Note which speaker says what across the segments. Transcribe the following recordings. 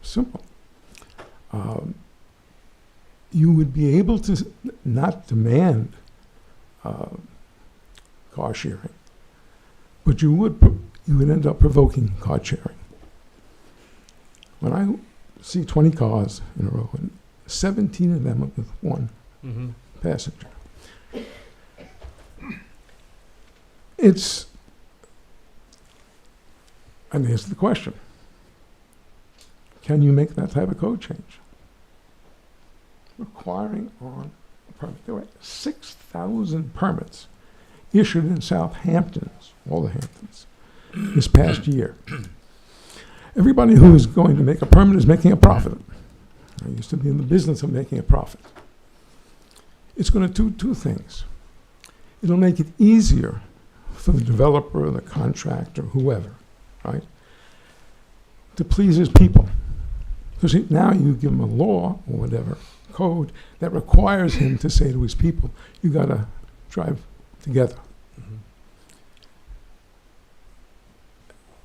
Speaker 1: simple. You would be able to not demand car sharing, but you would end up provoking car sharing. When I see 20 cars in a row, and 17 of them with one passenger, and here's the question: can you make that type of code change? Requiring on a permit. There were 6,000 permits issued in Southampton, all the Hamptons, this past year. Everybody who is going to make a permit is making a profit. I used to be in the business of making a profit. It's going to do two things. It'll make it easier for the developer, the contractor, whoever, right, to please his people. Because now you give him a law or whatever, code, that requires him to say to his people, you got to drive together.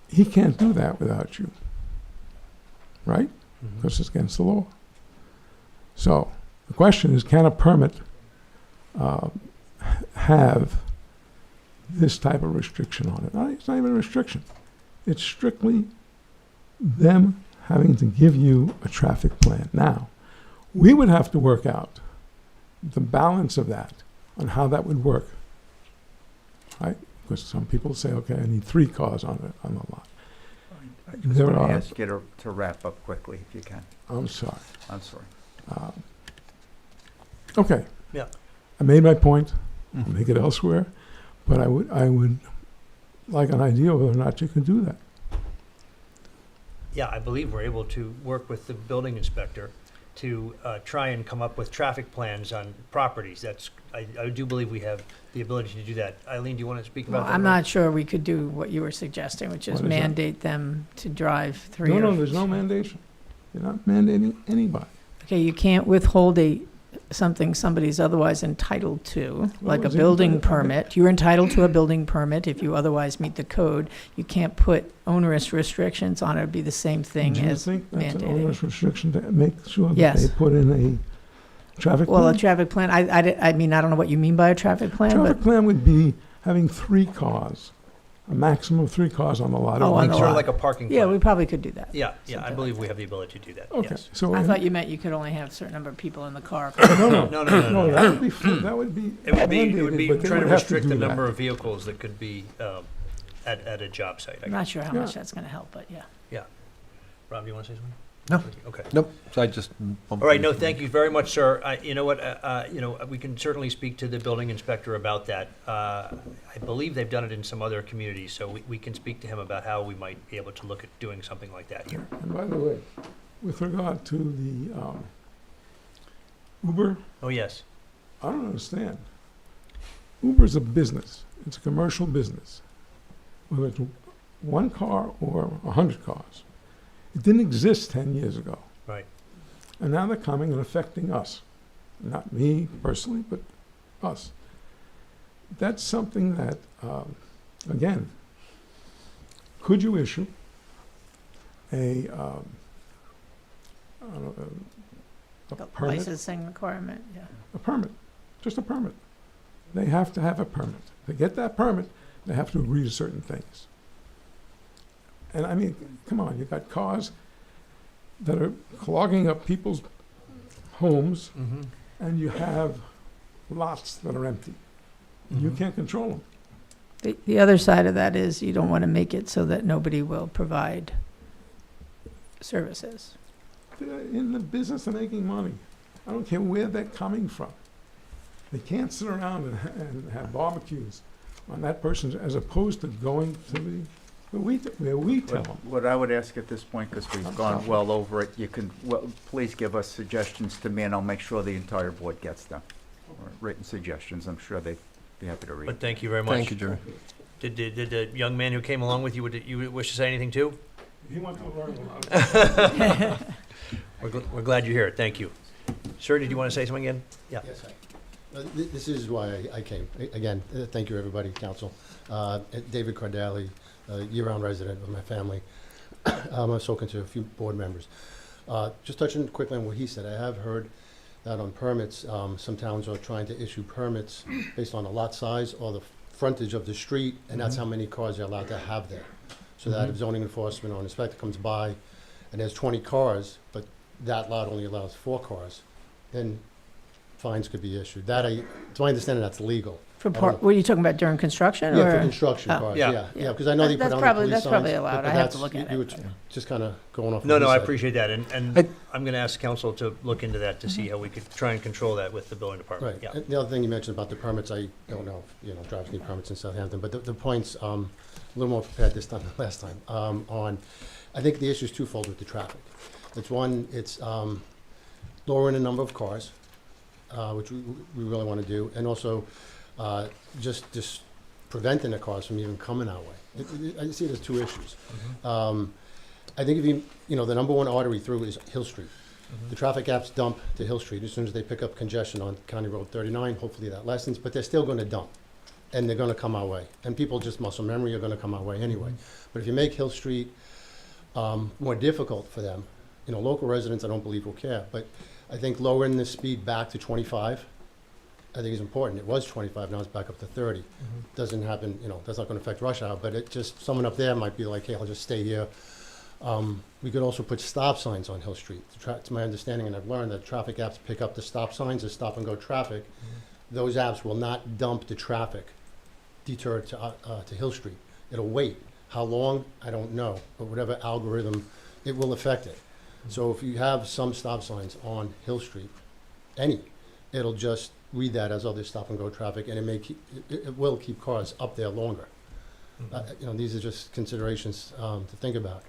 Speaker 1: He can't do that without you, right? Because it's against the law. So the question is, can a permit have this type of restriction on it? It's not even a restriction. It's strictly them having to give you a traffic plan. Now, we would have to work out the balance of that on how that would work, right? Because some people say, okay, I need 3 cars on the lot.
Speaker 2: I just want to ask you to wrap up quickly if you can.
Speaker 1: I'm sorry.
Speaker 2: I'm sorry.
Speaker 1: Okay.
Speaker 3: Yeah.
Speaker 1: I made my point. I'll make it elsewhere, but I would like an idea whether or not you can do that.
Speaker 3: Yeah, I believe we're able to work with the building inspector to try and come up with traffic plans on properties. I do believe we have the ability to do that. Eileen, do you want to speak about that?
Speaker 4: I'm not sure we could do what you were suggesting, which is
Speaker 1: What is that?
Speaker 4: mandate them to drive 3
Speaker 1: No,
Speaker 4: or...
Speaker 1: there's no mandation. You're not mandating anybody.
Speaker 4: Okay, you can't withhold something somebody's otherwise entitled to, like a
Speaker 1: is it?
Speaker 4: building permit. You're entitled to a building permit if you otherwise meet the code. You can't put onerous restrictions on it. It'd be the same thing
Speaker 1: Do you
Speaker 4: as
Speaker 1: think that's an
Speaker 4: mandating.
Speaker 1: onerous restriction to make sure that
Speaker 4: Yes.
Speaker 1: they put in a traffic
Speaker 4: Well, a
Speaker 1: plan?
Speaker 4: traffic plan, I mean, I don't know what you mean by a traffic plan, but...
Speaker 1: Traffic plan would be having 3 cars, a maximum of 3 cars on the lot. at
Speaker 4: Oh,
Speaker 1: one
Speaker 4: on the
Speaker 3: Sort of
Speaker 4: lot.
Speaker 3: like a parking
Speaker 4: Yeah,
Speaker 3: plan.
Speaker 4: we probably could do that.
Speaker 3: Yeah, I
Speaker 4: Something
Speaker 3: believe
Speaker 4: like
Speaker 3: we have the ability to do that,
Speaker 1: Okay,
Speaker 3: yes.
Speaker 1: so
Speaker 4: I thought you meant you could only have a certain number of people in the car.
Speaker 1: no,
Speaker 3: No,
Speaker 1: that would be that would be
Speaker 3: It would
Speaker 1: mandated,
Speaker 3: be
Speaker 1: but they
Speaker 3: trying to
Speaker 1: would have
Speaker 3: restrict
Speaker 1: do
Speaker 3: the
Speaker 1: that.
Speaker 3: number of vehicles that could be at a job site.
Speaker 4: I'm not sure how
Speaker 1: Yeah.
Speaker 4: much that's going to help, but yeah.
Speaker 3: Rob, do you want to say something?
Speaker 5: No.
Speaker 3: Okay.
Speaker 5: Nope, so I just.
Speaker 3: All right, no, thank you very much, sir. You know what, we can certainly speak to the building inspector about that. I believe they've done it in some other communities, so we can speak to him about how we might be able to look at doing something like that here.
Speaker 1: And by the way, with regard to the Uber,
Speaker 3: Oh, yes.
Speaker 1: I don't understand. Uber's a business. It's a commercial business. Whether it's 1 car or 100 cars. It didn't exist 10 years ago.
Speaker 3: Right.
Speaker 1: And now they're coming and affecting us. Not me personally, but us. That's something that, again, could you issue a permit?
Speaker 4: Licensing requirement, yeah.
Speaker 1: A permit, just a permit. They have to have a permit. To get that permit, they have to agree to certain things. And I mean, come on, you've got cars that are clogging up people's homes, and you have lots that are empty. You can't control them.
Speaker 4: The other side of that is you don't want to make it so that nobody will provide services.
Speaker 1: They're in the business of making money. I don't care where they're coming from. They can't sit around and have barbecues on that person as opposed to going to where we tell them.
Speaker 2: What I would ask at this point, because we've gone well over it, you can, please give us suggestions to me, and I'll make sure the entire board gets them. Or written suggestions, I'm sure they'd be happy to read.
Speaker 3: But thank you very much.
Speaker 5: Thank you, Jerry.
Speaker 3: Did the young man who came along with you, you wish to say anything too?
Speaker 1: He wants to learn a lot.
Speaker 3: We're glad you're here. Thank you. Sir, did you want to say something again? Yeah.
Speaker 6: Yes, this is why I came. Again, thank you, everybody, council. David Cardali, year-round resident of my family. I've spoken to a few board members. Just touching quickly on what he said, I have heard that on permits, some towns are trying to issue permits based on the lot size or the frontage of the street, and that's how many cars they're allowed to have there. So that if zoning enforcement or an inspector comes by and there's 20 cars, but that lot only allows 4 cars, then fines could be issued. That, to my understanding, that's legal.
Speaker 4: For
Speaker 6: I don't
Speaker 4: part,
Speaker 6: know.
Speaker 4: were you talking about during construction,
Speaker 6: Yeah, for
Speaker 4: or?
Speaker 6: construction
Speaker 4: Oh.
Speaker 6: cars,
Speaker 3: Yeah.
Speaker 6: yeah, because I know they put
Speaker 4: That's
Speaker 6: on the
Speaker 4: probably-
Speaker 6: police
Speaker 4: that's
Speaker 6: signs.
Speaker 4: probably allowed.
Speaker 6: but
Speaker 4: I have to
Speaker 6: that's-
Speaker 4: look at
Speaker 6: you
Speaker 4: it.
Speaker 6: were just kind of going off.
Speaker 3: No,
Speaker 6: what
Speaker 3: no,
Speaker 6: he
Speaker 3: I
Speaker 6: said.
Speaker 3: appreciate that, and
Speaker 1: I-
Speaker 3: I'm gonna ask council to look into that to see how we could try and control that with the building department.
Speaker 6: Right.
Speaker 3: Yeah.
Speaker 6: And the other thing you mentioned about the permits, I don't know if, drivers need permits in Southampton, but the points, a little more prepared this time than last time, I think the issue is twofold with the traffic. It's one, it's lowering the number of cars, which we really want to do, and also just preventing the cars from even coming our way. I see it as 2 issues. I think if the number one artery through is Hill Street. The traffic apps dump to Hill Street as soon as they pick up congestion on County Road 39. Hopefully that lessens, but they're still going to dump, and they're going to come our way. And people just muscle memory are going to come our way anyway. But if you make Hill Street more difficult for them, local residents I don't believe will care. But I think lowering the speed back to 25, I think is important. It was 25, now it's back up to 30. Doesn't happen, that's not going to affect rush hour, but it just, someone up there might be like, hey, I'll just stay here. We could also put stop signs on Hill Street. To my understanding, and I've learned that traffic apps pick up the stop signs as stop and go traffic. Those apps will not dump the traffic deterred to Hill Street. It'll wait. How long? I don't know, but whatever algorithm, it will affect it. So if you have some stop signs on Hill Street, it'll just read that as other stop and go traffic, and it will keep cars up there longer. These are just considerations to think about.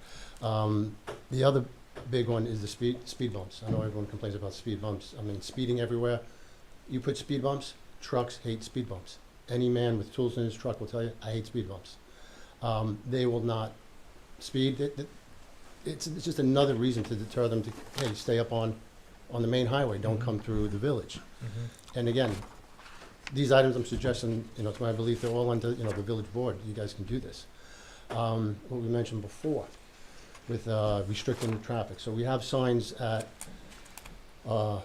Speaker 6: The other big one is the speed bumps. I know everyone complains about speed bumps. I mean, speeding everywhere. You put speed bumps, trucks hate speed bumps. Any man with tools in his truck will tell you, I hate speed bumps. They will not speed. It's just another reason to deter them to, hey, stay up on the main highway, don't come through the village. And again, these items I'm suggesting, it's my belief they're all under, the village board. You guys can do this. What we mentioned before with restricting traffic. So we have signs at the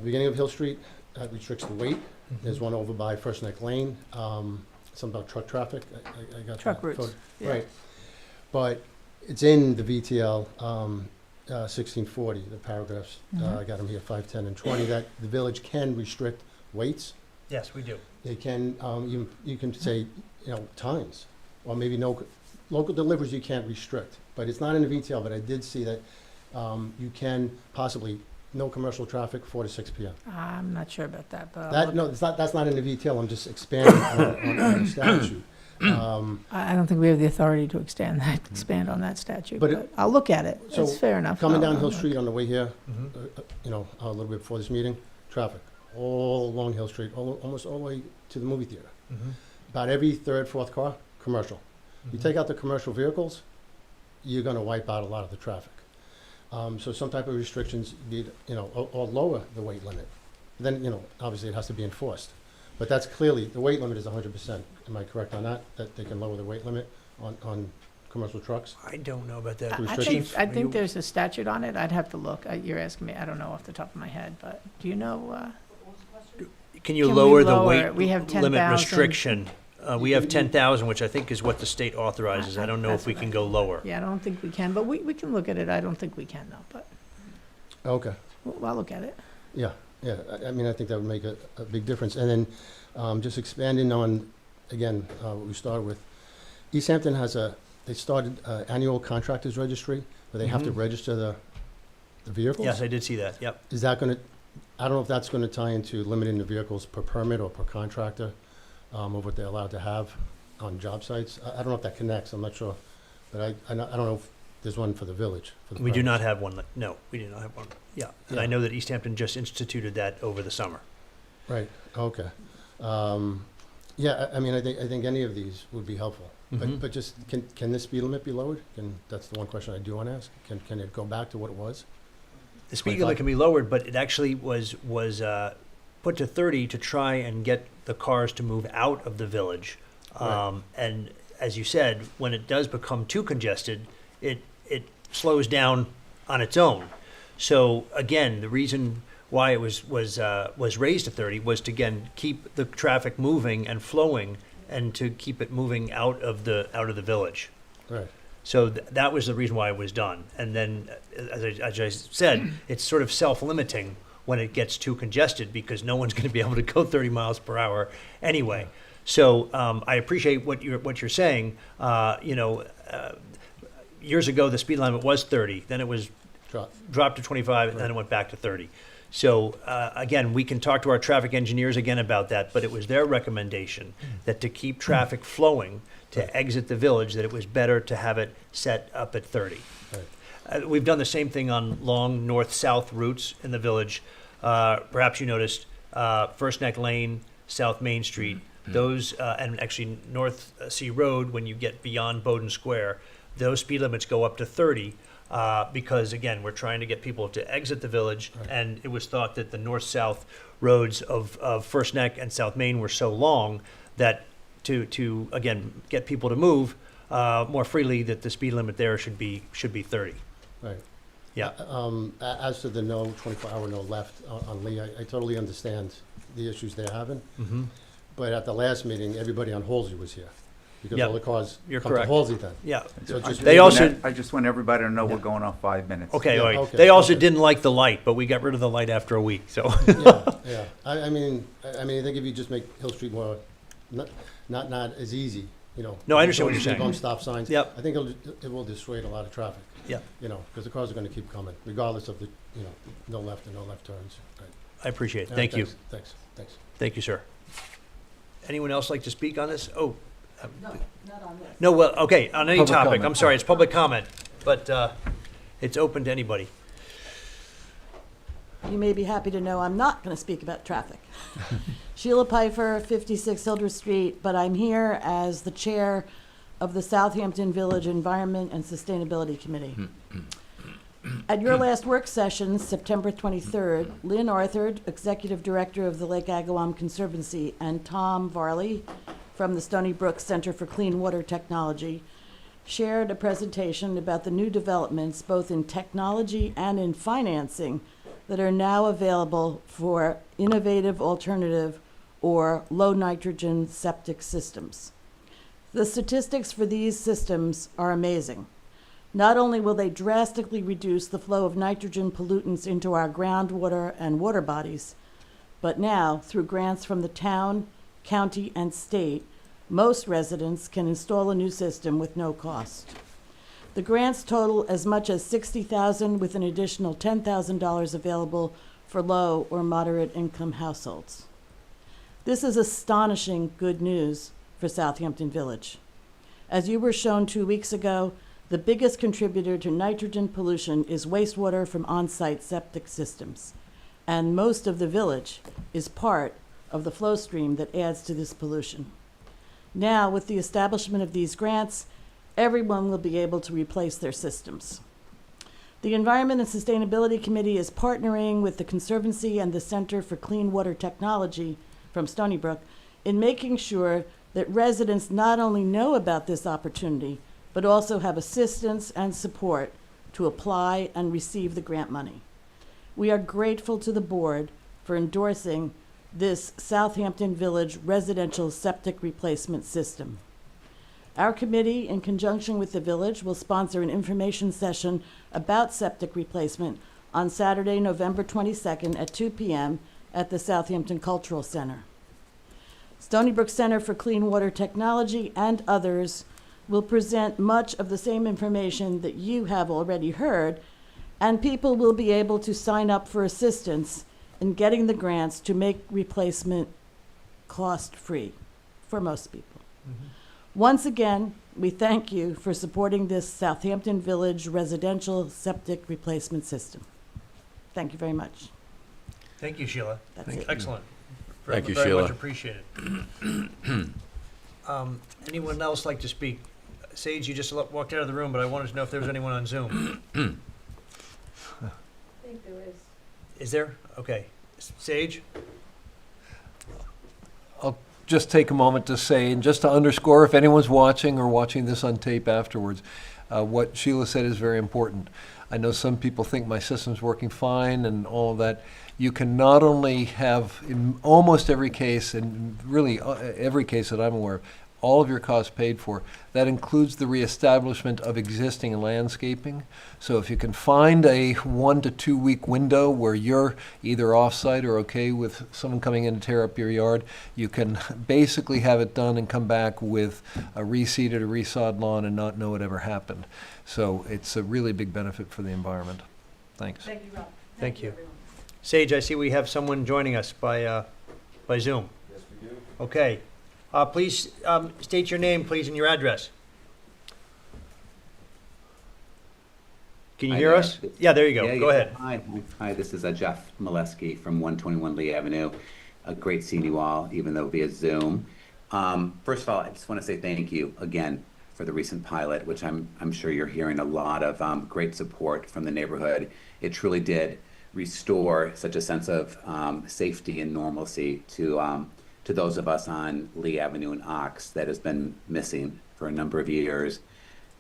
Speaker 6: beginning of Hill Street that restricts the weight. There's one over by First Neck Lane, something about truck traffic. I got
Speaker 4: Truck
Speaker 6: that
Speaker 4: routes,
Speaker 6: photo.
Speaker 4: yeah.
Speaker 6: Right. But it's in the VTL 1640, the paragraphs. I got them here, 5, 10, and 20, that the village can restrict weights.
Speaker 3: Yes, we do.
Speaker 6: They can, you can say, times, or maybe no, local deliveries you can't restrict. But it's not in the VTL, but I did see that you can possibly, no commercial traffic, 4 to 6 p.m.
Speaker 4: I'm not sure about that, but I'll
Speaker 6: That,
Speaker 4: look-
Speaker 6: no, that's not in the VTL, I'm just expanding on the statute.
Speaker 4: I don't think we have the authority to expand on that statute,
Speaker 6: But
Speaker 4: but I'll look at it.
Speaker 6: so
Speaker 4: It's fair enough.
Speaker 6: Coming
Speaker 4: I'll-
Speaker 6: down Hill
Speaker 4: I'll-
Speaker 6: Street on the way here,
Speaker 3: Mm-hmm.
Speaker 6: a little bit before this meeting, traffic, all along Hill Street, almost all the way to the movie theater. About every third, fourth car, commercial. You take out the commercial vehicles, you're gonna wipe out a lot of the traffic. So some type of restrictions need, or lower the weight limit. Then, obviously it has to be enforced. But that's clearly, the weight limit is 100%. Am I correct on that? That they can lower the weight limit on commercial trucks?
Speaker 3: I don't know about that.
Speaker 6: restrictions?
Speaker 4: I think there's a statute on it. I'd have to look. You're asking me, I don't know off the top of my head, but do you know?
Speaker 3: Can you
Speaker 4: Can we
Speaker 3: lower the
Speaker 4: lower
Speaker 3: weight
Speaker 4: it? We have
Speaker 3: limit
Speaker 4: 10,000.
Speaker 3: restriction? We have 10,000, which I think is what the state authorizes. I don't know if
Speaker 4: That's
Speaker 3: we
Speaker 4: what
Speaker 3: can
Speaker 4: I-
Speaker 3: go lower.
Speaker 4: Yeah, I don't think we can, but we can look at it. I don't think we can though, but
Speaker 6: Okay.
Speaker 4: I'll look at it.
Speaker 6: Yeah, I mean, I think that would make a big difference. And then just expanding on, again, what we started with, East Hampton they started annual contractors registry, where they have to register the vehicles.
Speaker 3: Yes, I did see that, yep.
Speaker 6: Is that gonna, I don't know if that's gonna tie into limiting the vehicles per permit or per contractor, of what they're allowed to have on job sites. I don't know if that connects, I'm not sure. But I don't know if there's one for the village. For the
Speaker 3: We do
Speaker 6: permits.
Speaker 3: not have one, no, we do not have one, yeah. And I
Speaker 6: Yeah.
Speaker 3: know that East Hampton just instituted that over the summer.
Speaker 6: Right, okay. Yeah, I mean, I think any of these would be helpful.
Speaker 3: Mhm.
Speaker 6: But just, can the speed limit be lowered? That's the one question I do want to ask. Can it go back to what it was?
Speaker 3: The speed
Speaker 6: 25?
Speaker 3: limit can be lowered, but it actually was put to 30 to try and get the cars to move out of the village.
Speaker 6: Right.
Speaker 3: And as you said, when it does become too congested, it slows down on its own. So again, the reason why it was raised to 30 was to, again, keep the traffic moving and flowing and to keep it moving out of the village.
Speaker 6: Right.
Speaker 3: So that was the reason why it was done. And then, as I said, it's sort of self-limiting when it gets too congested because no one's going to be able to go 30 miles per hour anyway. So I appreciate what you're saying. Years ago, the speed limit was 30. Then it was dropped to 25, and then it went back to 30. So again, we can talk to our traffic engineers again about that, but it was their recommendation that to keep traffic flowing to exit the village, that it was better to have it set up at 30.
Speaker 6: Right.
Speaker 3: We've done the same thing on long north-south routes in the village. Perhaps you noticed First Neck Lane, South Main Street, those, and actually North Sea Road, when you get beyond Bowdoin Square, those speed limits go up to 30 because, again, we're trying to get people to exit the village, and it was thought that the north-south roads of First Neck and South Main were so long that to again, get people to move more freely, that the speed limit there should be 30.
Speaker 6: Right.
Speaker 3: Yeah.
Speaker 6: As to the 24-hour no left on Lee, I totally understand the issues they're having.
Speaker 3: Mm-hmm.
Speaker 6: But at the last meeting, everybody on Halsey was here because
Speaker 3: Yep.
Speaker 6: all the cars
Speaker 3: You're
Speaker 6: come
Speaker 3: correct.
Speaker 6: to Halsey then.
Speaker 3: Yeah.
Speaker 6: So just
Speaker 3: They also-
Speaker 2: I just want everybody to know we're going off 5 minutes.
Speaker 3: Okay,
Speaker 6: Yeah,
Speaker 3: all right.
Speaker 6: okay,
Speaker 3: They also
Speaker 6: okay.
Speaker 3: didn't like the light, but we got rid of the light after a week, so.
Speaker 6: Yeah. I mean, I think if you just make Hill Street more, not as easy,
Speaker 3: No, I understand what you're
Speaker 6: speed
Speaker 3: saying.
Speaker 6: bump, stop signs.
Speaker 3: Yep.
Speaker 6: I think it will dissuade a lot of traffic.
Speaker 3: Yeah.
Speaker 6: Because the cars are going to keep coming, regardless of the, no left and no left turns. Right.
Speaker 3: I appreciate it.
Speaker 6: All
Speaker 3: Thank
Speaker 6: right,
Speaker 3: you.
Speaker 6: Thanks.
Speaker 3: Thank you, sir. Anyone else like to speak on this? Oh.
Speaker 5: No, not on this.
Speaker 3: No, well, okay, on any
Speaker 7: Public
Speaker 3: topic.
Speaker 7: comment.
Speaker 3: I'm sorry, it's public comment, but it's open to anybody.
Speaker 5: You may be happy to know I'm not going to speak about traffic. Sheila Pfeiffer, 56 Hildreth Street, but I'm here as the chair of the Southampton Village Environment and Sustainability Committee. At your last work session, September 23rd, Lynn Arthur, Executive Director of the Lake Agawam Conservancy, and Tom Varley from the Stony Brook Center for Clean Water Technology shared a presentation about the new developments both in technology and in financing that are now available for innovative alternative or low nitrogen septic systems. The statistics for these systems are amazing. Not only will they drastically reduce the flow of nitrogen pollutants into our groundwater and water bodies, but now, through grants from the town, county, and state, most residents can install a new system with no cost. The grants total as much as $60,000 with an additional $10,000 available for low or moderate income households. This is astonishing good news for Southampton Village. As you were shown 2 weeks ago, the biggest contributor to nitrogen pollution is wastewater from on-site septic systems, and most of the village is part of the flow stream that adds to this pollution. Now, with the establishment of these grants, everyone will be able to replace their systems. The Environment and Sustainability Committee is partnering with the Conservancy and the Center for Clean Water Technology from Stony Brook in making sure that residents not only know about this opportunity, but also have assistance and support to apply and receive the grant money. We are grateful to the board for endorsing this Southampton Village residential septic replacement system. Our committee, in conjunction with the village, will sponsor an information session about septic replacement on Saturday, November 22nd at 2 p.m. at the Southampton Cultural Center. Stony Brook Center for Clean Water Technology and others will present much of the same information that you have already heard, and people will be able to sign up for assistance in getting the grants to make replacement cost-free for most people. Once again, we thank you for supporting this Southampton Village residential septic replacement system. Thank you very much.
Speaker 3: Thank you, Sheila.
Speaker 5: That's it.
Speaker 3: Excellent.
Speaker 7: Thank you,
Speaker 3: Very
Speaker 7: Sheila.
Speaker 3: much appreciated. Anyone else like to speak? Sage, you just walked out of the room, but I wanted to know if there was anyone on Zoom.
Speaker 5: I think there is.
Speaker 3: Is there? Okay. Sage?
Speaker 7: I'll just take a moment to say, and just to underscore, if anyone's watching or watching this on tape afterwards, what Sheila said is very important. I know some people think my system's working fine and all of that. You can not only have, in almost every case, and really every case that I'm aware of, all of your costs paid for. That includes the reestablishment of existing landscaping. So if you can find a 1 to 2 week window where you're either off-site or okay with someone coming in to tear up your yard, you can basically have it done and come back with a reseeded or resod lawn and not know what ever happened. So it's a really big benefit for the environment. Thanks.
Speaker 5: Thank you, Rob.
Speaker 3: Thank you.
Speaker 5: everyone.
Speaker 3: Sage, I see we have someone joining us by Zoom.
Speaker 8: Yes, we do.
Speaker 3: Okay. Please state your name, please, and your address. Can you
Speaker 9: Hi
Speaker 3: hear
Speaker 9: there.
Speaker 3: us? Yeah, there you go.
Speaker 9: Yeah,
Speaker 3: Go
Speaker 9: yeah.
Speaker 3: ahead.
Speaker 9: Hi, this is Jeff Molesky from 121 Lee Avenue. Great seeing you all, even though via Zoom. First of all, I just want to say thank you again for the recent pilot, which I'm sure you're hearing a lot of great support from the neighborhood. It truly did restore such a sense of safety and normalcy to those of us on Lee Avenue and Ox that has been missing for a number of years.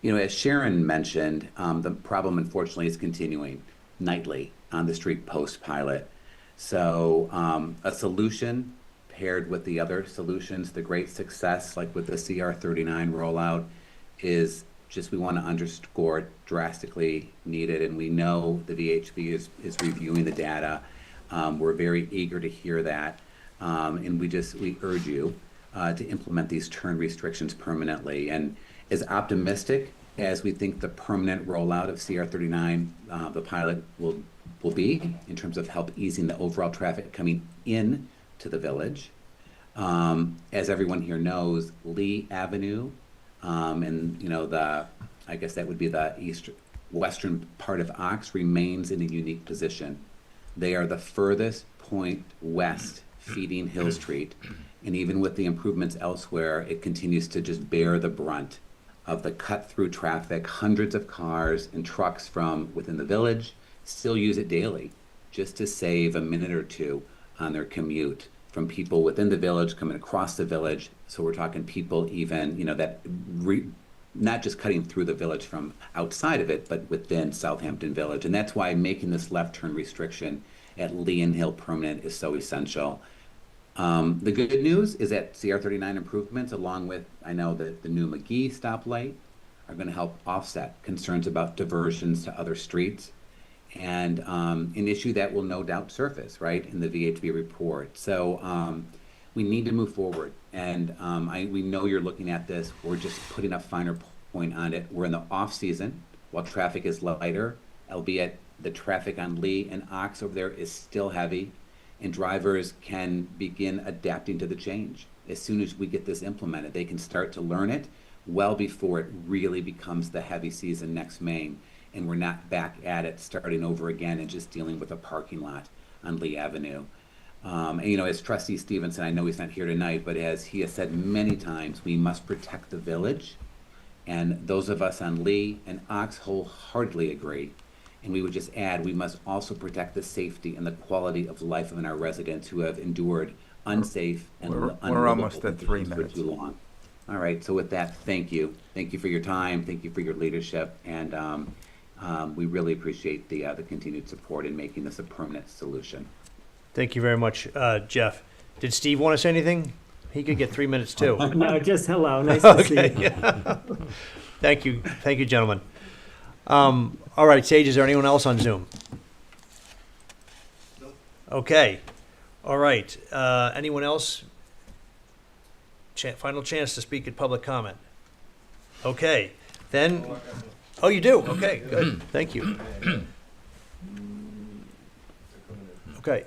Speaker 9: You know, as Sharon mentioned, the problem unfortunately is continuing nightly on the street post-pilot. So a solution paired with the other solutions, the great success like with the CR39 rollout is just, we want to underscore, drastically needed. And we know the VHB is reviewing the data. We're very eager to hear that. And we urge you to implement these turn restrictions permanently. And as optimistic as we think the permanent rollout of CR39, the pilot will be in terms of help easing the overall traffic coming in to the village. As everyone here knows, Lee Avenue, and you know, I guess that would be the western part of Ox, remains in a unique position. They are the furthest point west feeding Hill Street, and even with the improvements elsewhere, it continues to just bear the brunt of the cut-through traffic. Hundreds of cars and trucks from within the village still use it daily just to save a minute or two on their commute from people within the village coming across the village. So we're talking people even, you know, that not just cutting through the village from outside of it, but within Southampton Village. And that's why making this left turn restriction at Lee and Hill permanent is so essential. The good news is that CR39 improvements, along with, I know that the new McGee stoplight, are going to help offset concerns about diversions to other streets, and an issue that will no doubt surface, right, in the VHB report. So we need to move forward, and we know you're looking at this. We're just putting a finer point on it. We're in the off season while traffic is lighter, albeit the traffic on Lee and Ox over there is still heavy, and drivers can begin adapting to the change. As soon as we get this implemented, they can start to learn it well before it really becomes the heavy season next May, and we're not back at it starting over again and just dealing with a parking lot on Lee Avenue. And you know, as Trustee Stevenson, I know he's not here tonight, but as he has said many times, we must protect the village, and those of us on Lee and Ox wholeheartedly agree. And we would just add, we must also protect the safety and the quality of life of our residents who have endured unsafe and
Speaker 2: We're almost at 3
Speaker 9: for
Speaker 2: minutes.
Speaker 9: too long. All right, so with that, thank you. Thank you for your time, thank you for your leadership, and we really appreciate the continued support in making this a permanent solution.
Speaker 3: Thank you very much, Jeff. Did Steve want to say anything? He could get 3 minutes too.
Speaker 10: No, just hello. Nice to see
Speaker 3: Okay.
Speaker 10: you.
Speaker 3: Thank you, gentlemen. All right, Sage, is there anyone else on Zoom? Okay. All right. Anyone else? Final chance to speak at public comment. Okay. Then, oh, you do? Okay, good. Thank you. Okay.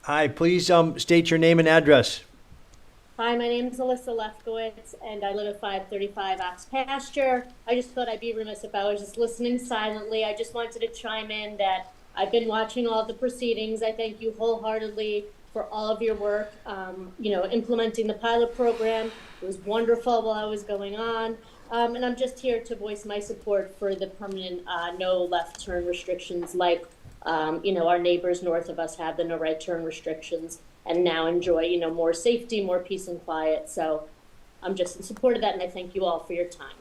Speaker 3: Hi, please state your name and address.
Speaker 11: Hi, my name is Alyssa Lefkowitz, and I live at 535 Ox Pasture. I just thought I'd be remiss if I was just listening silently. I just wanted to chime in that I've been watching all of the proceedings. I thank you wholeheartedly for all of your work, implementing the pilot program. It was wonderful while I was going on. And I'm just here to voice my support for the permanent no left turn restrictions, like our neighbors north of us have the no right turn restrictions, and now enjoy more safety, more peace and quiet. So I'm just in support of that, and I thank you all for your time.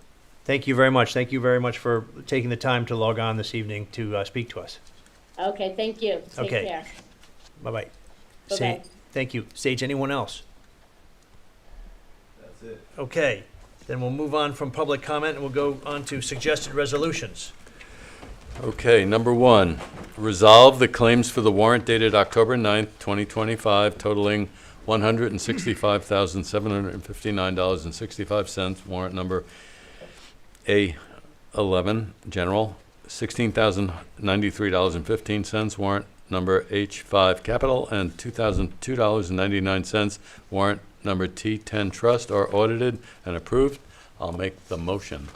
Speaker 3: Thank you very much. Thank you very much for taking the time to log on this evening to speak to us.
Speaker 11: Okay, thank you. Take
Speaker 3: Okay.
Speaker 11: care.
Speaker 3: Bye-bye.
Speaker 11: Bye-bye.
Speaker 3: Thank you. Sage, anyone else?
Speaker 8: That's it.
Speaker 3: Okay, then we'll move on from public comment and we'll go on to suggested resolutions.
Speaker 8: Okay, number one, resolve the claims for the warrant dated October 9th, 2025, totaling $165,759.65, warrant number A11, general, $16,093.15, warrant number H5, capital, and $2,002.99, warrant number T10, trust, are audited and approved. I'll make the motion.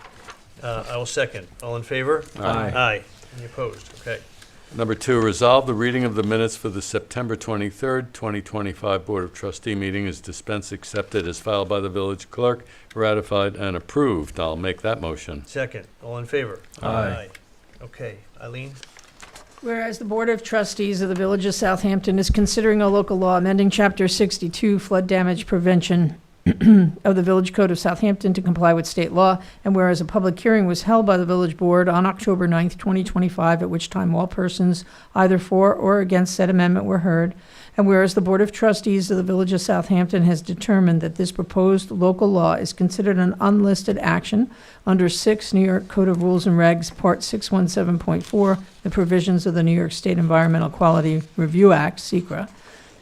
Speaker 3: I will second. All in favor?
Speaker 8: Aye.
Speaker 3: Aye. Any opposed? Okay.
Speaker 8: Number two, resolve the reading of the minutes for the September 23rd, 2025 Board of Trustee meeting is dispensed, accepted as filed by the village clerk, ratified, and approved. I'll make that motion.
Speaker 3: Second. All in favor?
Speaker 8: Aye.
Speaker 3: Okay. Eileen?
Speaker 4: Whereas the Board of Trustees of the Village of Southampton is considering a local law amending Chapter 62 flood damage prevention of the Village Code of Southampton to comply with state law, and whereas a public hearing was held by the Village Board on October 9th, 2025, at which time all persons either for or against said amendment were heard, and whereas the Board of Trustees of the Village of Southampton has determined that this proposed local law is considered an unlisted action under 6 New York Code of Rules and Regs, Part 617.4, the provisions of the New York State Environmental Quality Review Act, SECRA,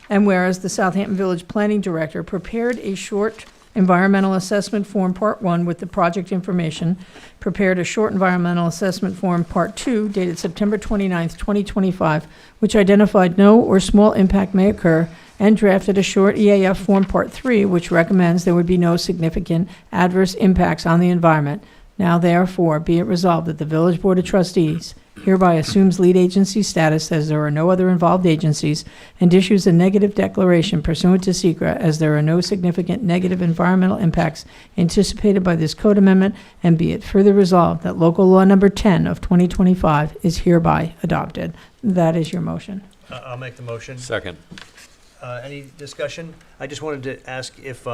Speaker 4: and whereas the Southampton Village Planning Director prepared a short environmental assessment form Part 1 with the project information, prepared a short environmental assessment form Part 2 dated September 29th, 2025, which identified no or small impact may occur, and drafted a short EAF form Part 3, which recommends there would be no significant adverse impacts on the environment. Now therefore be it resolved that the Village Board of Trustees hereby assumes lead agency status as there are no other involved agencies, and issues a negative declaration pursuant to SECRA as there are no significant negative environmental impacts anticipated by this code amendment, and be it further resolved that local law number 10 of 2025 is hereby adopted. That is your motion.
Speaker 3: I'll make the motion.
Speaker 8: Second.
Speaker 3: Any discussion? I just wanted to ask if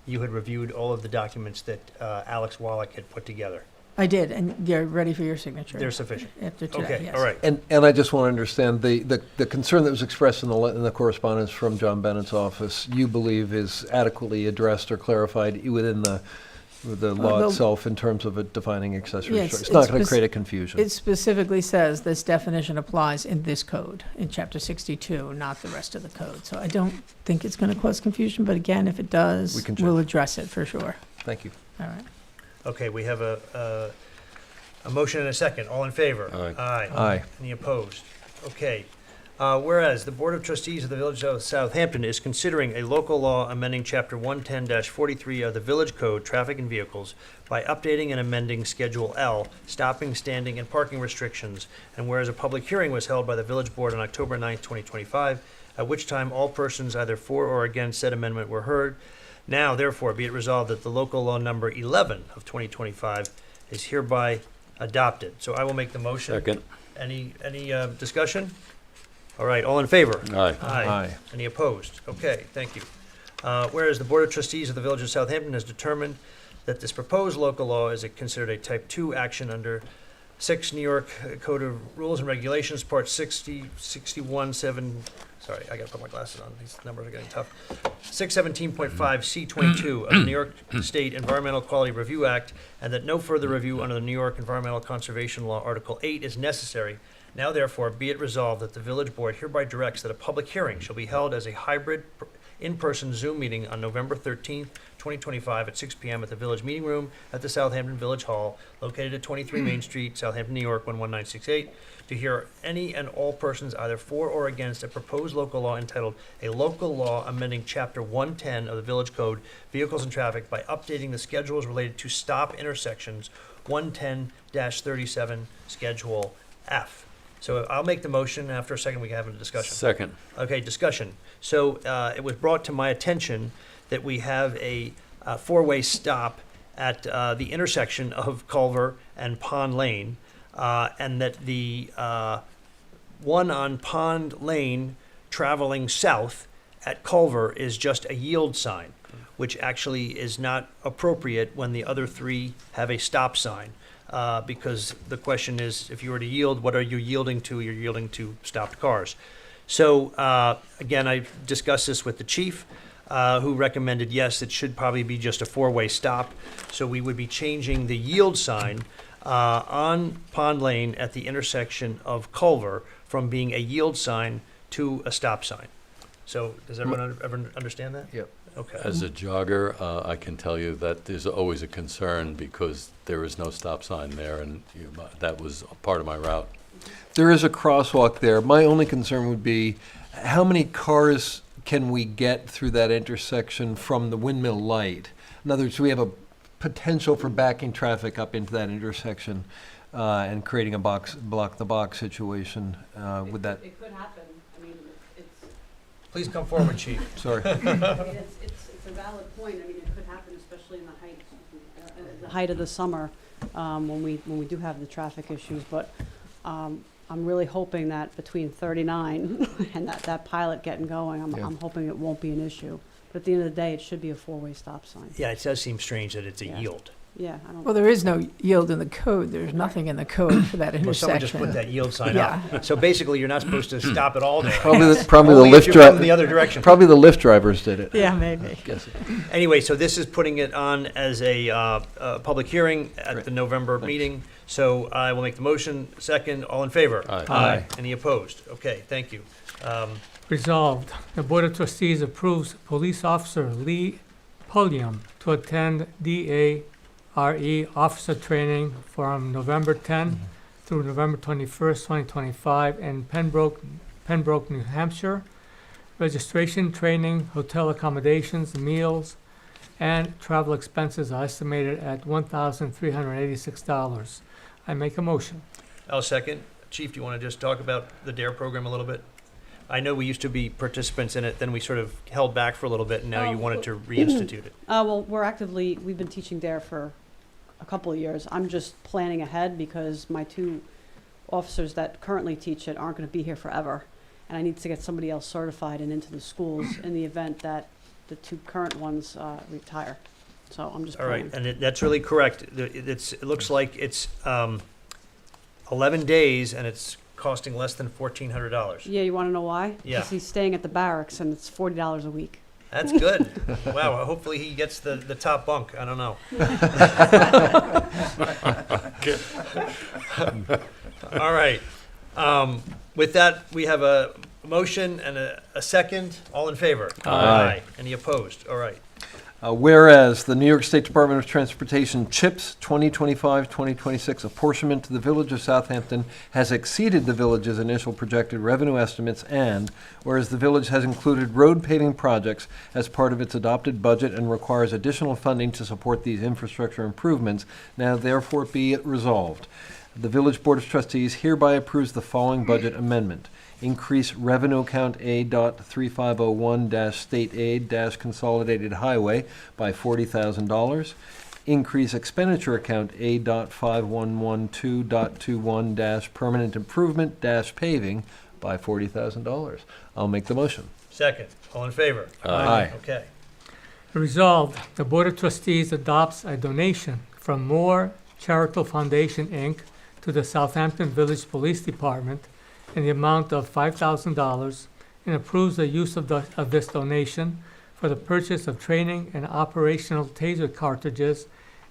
Speaker 3: you had reviewed all of the documents that Alex Wallach had put together.
Speaker 4: I did, and they're ready for your signature.
Speaker 3: They're sufficient.
Speaker 4: After today,
Speaker 3: Okay,
Speaker 4: yes.
Speaker 3: all right.
Speaker 7: And I just want to understand, the concern that was expressed in the correspondence from John Bennett's office, you believe is adequately addressed or clarified within the law
Speaker 4: the-
Speaker 7: itself in terms of it defining accessory
Speaker 4: Yes,
Speaker 7: structure? It's not
Speaker 4: it's
Speaker 7: going to
Speaker 4: spec-
Speaker 7: create a confusion.
Speaker 4: It specifically says this definition applies in this code, in Chapter 62, not the rest of the code. So I don't think it's going to cause confusion, but again, if it does,
Speaker 7: We can check.
Speaker 4: we'll address it for sure.
Speaker 7: Thank you.
Speaker 4: All right.
Speaker 3: Okay, we have a motion and a second. All in favor?
Speaker 8: Aye.
Speaker 7: Aye.
Speaker 3: Any opposed? Okay. Whereas the Board of Trustees of the Village of Southampton is considering a local law amending Chapter 110-43 of the Village Code, Traffic and Vehicles, by updating and amending Schedule L, stopping, standing, and parking restrictions, and whereas a public hearing was held by the Village Board on October 9th, 2025, at which time all persons either for or against said amendment were heard, now therefore be it resolved that the local law number 11 of 2025 is hereby adopted. So I will make the motion.
Speaker 8: Second.
Speaker 3: Any discussion? All right, all in favor?
Speaker 8: Aye.
Speaker 7: Aye.
Speaker 3: Any opposed? Okay, thank you. Whereas the Board of Trustees of the Village of Southampton has determined that this proposed local law is considered a Type 2 action under 6 New York Code of Rules and Regulations, Part 61.7, sorry, I gotta put my glasses on, these numbers are getting tough. 617.5 C22 of the New York State Environmental Quality Review Act, and that no further review under the New York Environmental Conservation Law, Article 8 is necessary. Now therefore be it resolved that the Village Board hereby directs that a public hearing shall be held as a hybrid in-person Zoom meeting on November 13th, 2025 at 6 p.m. at the Village Meeting Room at the Southampton Village Hall, located at 23 Main Street, Southampton, New York, 11968, to hear any and all persons either for or against a proposed local law entitled A Local Law Amending Chapter 110 of the Village Code, Vehicles and Traffic, by updating the schedules related to stop intersections 110-37, Schedule F. So I'll make the motion. After a second, we can have a discussion.
Speaker 8: Second.
Speaker 3: Okay, discussion. So it was brought to my attention that we have a four-way stop at the intersection of Culver and Pond Lane, and that the one on Pond Lane traveling south at Culver is just a yield sign, which actually is not appropriate when the other three have a stop sign. Because the question is, if you were to yield, what are you yielding to? You're yielding to stopped cars. So again, I discussed this with the chief, who recommended, yes, it should probably be just a four-way stop. So we would be changing the yield sign on Pond Lane at the intersection of Culver from being a yield sign to a stop sign. So does everyone ever understand that?
Speaker 7: Yep.
Speaker 3: Okay.
Speaker 8: As a jogger, I can tell you that there's always a concern because there is no stop sign there, and that was a part of my route.
Speaker 7: There is a crosswalk there. My only concern would be how many cars can we get through that intersection from the Windmill Light? In other words, we have a potential for backing traffic up into that intersection and creating a block the box situation with that.
Speaker 12: It could happen. I mean, it's,
Speaker 3: Please come forward, chief.
Speaker 7: Sorry.
Speaker 12: I mean, it's a valid point. I mean, it could happen, especially in the height of the summer, when we do have the traffic issues. But I'm really hoping that between 39 and that pilot getting going, I'm hoping it won't be an issue. But at the end of the day, it should be a four-way stop sign.
Speaker 3: Yeah, it does seem strange that it's a
Speaker 12: Yeah.
Speaker 3: yield.
Speaker 12: Yeah, I don't.
Speaker 4: Well, there is no yield in the code. There's nothing in the code for that
Speaker 3: Well, someone just put
Speaker 4: intersection.
Speaker 3: that yield sign
Speaker 4: Yeah.
Speaker 3: up. So basically, you're not supposed to stop at all there.
Speaker 7: Probably the
Speaker 3: Only if
Speaker 7: lift
Speaker 3: you're coming
Speaker 7: driver.
Speaker 3: the other direction.
Speaker 7: Probably the lift drivers did it.
Speaker 4: Yeah, maybe.
Speaker 3: Anyway, so this is putting it on as a public hearing at
Speaker 7: Right.
Speaker 3: the November meeting. So I will make the motion. Second, all in favor?
Speaker 8: Aye.
Speaker 7: Aye.
Speaker 3: Any opposed? Okay, thank you.
Speaker 13: Resolved, the Board of Trustees approves Police Officer Lee Pulliam to attend DARE officer training from November 10 through November 21st, 2025 in Pembroke, New Hampshire. Registration, training, hotel accommodations, meals, and travel expenses are estimated at $1,386. I make a motion.
Speaker 3: I'll second. Chief, do you want to just talk about the DARE program a little bit? I know we used to be participants in it, then we sort of held back for a little bit, and now you wanted to reinstitute it.
Speaker 12: Well, we've been teaching DARE for a couple of years. I'm just planning ahead because my two officers that currently teach it aren't going to be here forever. And I need to get somebody else certified and into the schools in the event that the two current ones retire. So I'm just
Speaker 3: All right,
Speaker 12: planning.
Speaker 3: and that's really correct. It looks like it's 11 days, and it's costing less than $1,400.
Speaker 12: Yeah, you want to know why?
Speaker 3: Yeah.
Speaker 12: Because he's staying at the barracks and it's $40 a week.
Speaker 3: That's good. Wow, hopefully he gets the top bunk. I don't know. All right. With that, we have a motion and a second. All in favor?
Speaker 7: Aye.
Speaker 3: Any opposed? All right.
Speaker 7: Whereas the New York State Department of Transportation CHIPS 2025-2026 apportionment to the Village of Southampton has exceeded the village's initial projected revenue estimates, and whereas the village has included road paving projects as part of its adopted budget and requires additional funding to support these infrastructure improvements, now therefore be it resolved. The Village Board of Trustees hereby approves the following budget amendment. Increase revenue account A.3501-State Aid-Consolidated Highway by $40,000. Increase expenditure account A.5112.21-Permanent Improvement-Paving by $40,000. I'll make the motion.
Speaker 3: Second. All in favor?
Speaker 7: Aye.
Speaker 3: Okay.
Speaker 13: Resolved, the Board of Trustees adopts a donation from Moore Charitable Foundation, Inc. to the Southampton Village Police Department in the amount of $5,000 and approves the use of this donation for the purchase of training and operational taser cartridges.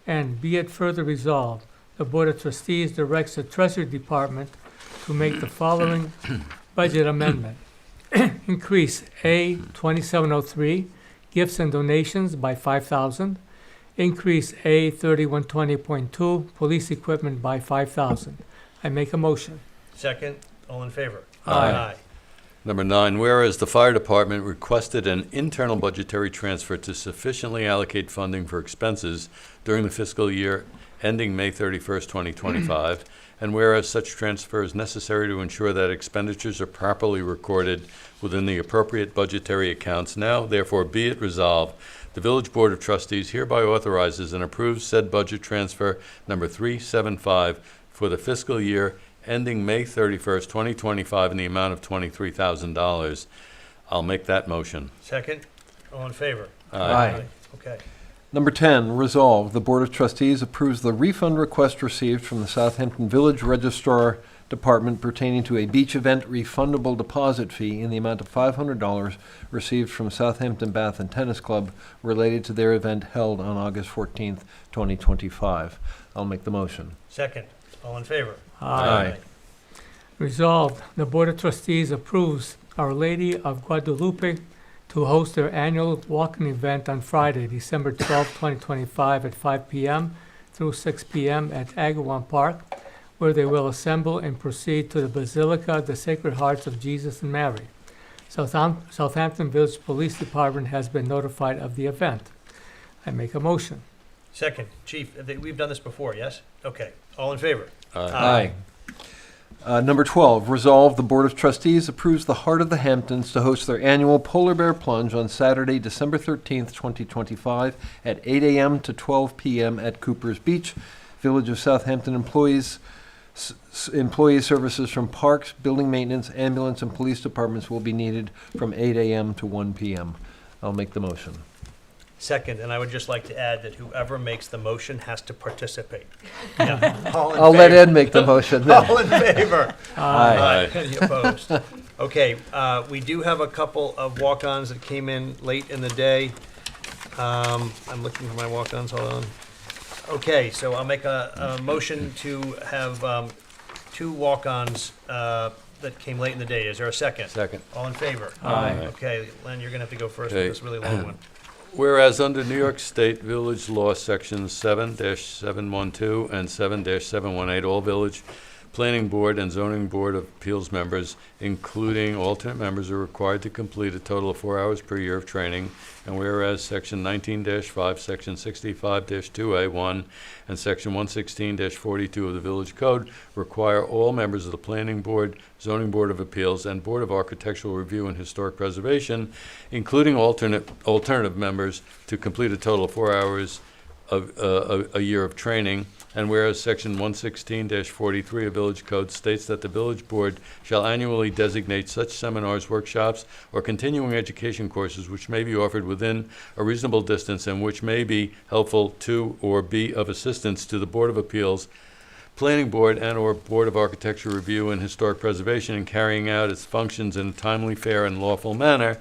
Speaker 13: And be it further resolved, the Board of Trustees directs the Treasury Department to make the following budget amendment. Increase A 2703, gifts and donations by $5,000. Increase A 3120.2, police equipment by $5,000. I make a motion.
Speaker 3: Second. All in favor?
Speaker 8: Aye. Number 9, whereas the fire department requested an internal budgetary transfer to sufficiently allocate funding for expenses during the fiscal year ending May 31st, 2025, and whereas such transfer is necessary to ensure that expenditures are properly recorded within the appropriate budgetary accounts, now therefore be it resolved the Village Board of Trustees hereby authorizes and approves said budget transfer number 375 for the fiscal year ending May 31st, 2025 in the amount of $23,000. I'll make that motion.
Speaker 3: Second? All in favor?
Speaker 7: Aye.
Speaker 3: Okay.
Speaker 7: Number 10, resolve, the Board of Trustees approves the refund request received from the Southampton Village Registrar Department pertaining to a beach event refundable deposit fee in the amount of $500 received from Southampton Bath and Tennis Club related to their event held on August 14th, 2025. I'll make the motion.
Speaker 3: Second? All in favor?
Speaker 7: Aye.
Speaker 13: Resolved, the Board of Trustees approves Our Lady of Guadalupe to host their annual walking event on Friday, December 12, 2025 at 5 p.m. through 6 p.m. at Agawam Park, where they will assemble and proceed to the Basilica of the Sacred Hearts of Jesus and Mary. Southampton Village Police Department has been notified of the event. I make a motion.
Speaker 3: Second. Chief, we've done this before, yes? Okay. All in favor?
Speaker 7: Aye. Number 12, resolve, the Board of Trustees approves the Heart of the Hamptons to host their annual Polar Bear Plunge on Saturday, December 13th, 2025 at 8 a.m. to 12 p.m. at Cooper's Beach. Village of Southampton employee services from parks, building maintenance, ambulance, and police departments will be needed from 8 a.m. to 1 p.m. I'll make the motion.
Speaker 3: Second, and I would just like to add that whoever makes the motion has to participate. Yeah. All in
Speaker 7: I'll let
Speaker 3: favor?
Speaker 7: Ed make the motion then.
Speaker 3: All in favor?
Speaker 7: Aye.
Speaker 3: Any opposed? Okay, we do have a couple of walk-ons that came in late in the day. I'm looking for my walk-ons, hold on. Okay, so I'll make a motion to have 2 walk-ons that came late in the day. Is there a second?
Speaker 8: Second.
Speaker 3: All in favor?
Speaker 13: Aye.
Speaker 3: Okay, Len, you're gonna have to go first
Speaker 8: Okay.
Speaker 3: with this really long one.
Speaker 8: Whereas under New York State Village Law Sections 7-712 and 7-718, all village planning board and zoning board of appeals members, including alternate members, are required to complete a total of 4 hours per year of training. And whereas Section 19-5, Section 65-2A1, and Section 116-42 of the Village Code require all members of the planning board, zoning board of appeals, and board of architectural review and historic preservation, including alternative members, to complete a total of 4 hours of a year of training. And whereas Section 116-43 of Village Code states that the Village Board shall annually designate such seminars, workshops, or continuing education courses which may be offered within a reasonable distance and which may be helpful to or be of assistance to the Board of Appeals, Planning Board, and/or Board of Architecture Review and Historic Preservation in carrying out its functions in a timely, fair, and lawful manner.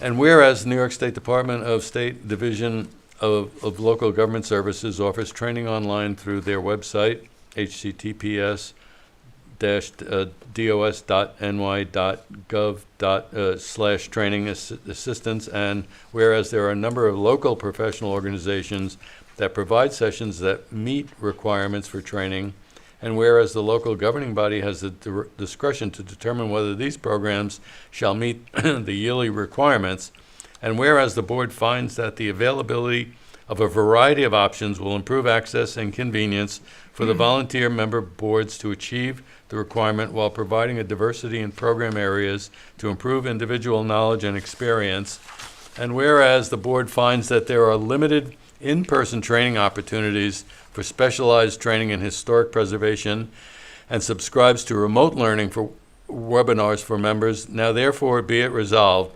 Speaker 8: And whereas the New York State Department of State Division of Local Government Services offers training online through their website, https://dos.ny.gov/training assistance, and whereas there are a number of local professional organizations that provide sessions that meet requirements for training, and whereas the local governing body has the discretion to determine whether these programs shall meet the yearly requirements, and whereas the board finds that the availability of a variety of options will improve access and convenience for the volunteer member boards to achieve the requirement while providing a diversity in program areas to improve individual knowledge and experience, and whereas the board finds that there are limited in-person training opportunities for specialized training in historic preservation and subscribes to remote learning for webinars for members, now therefore be it resolved,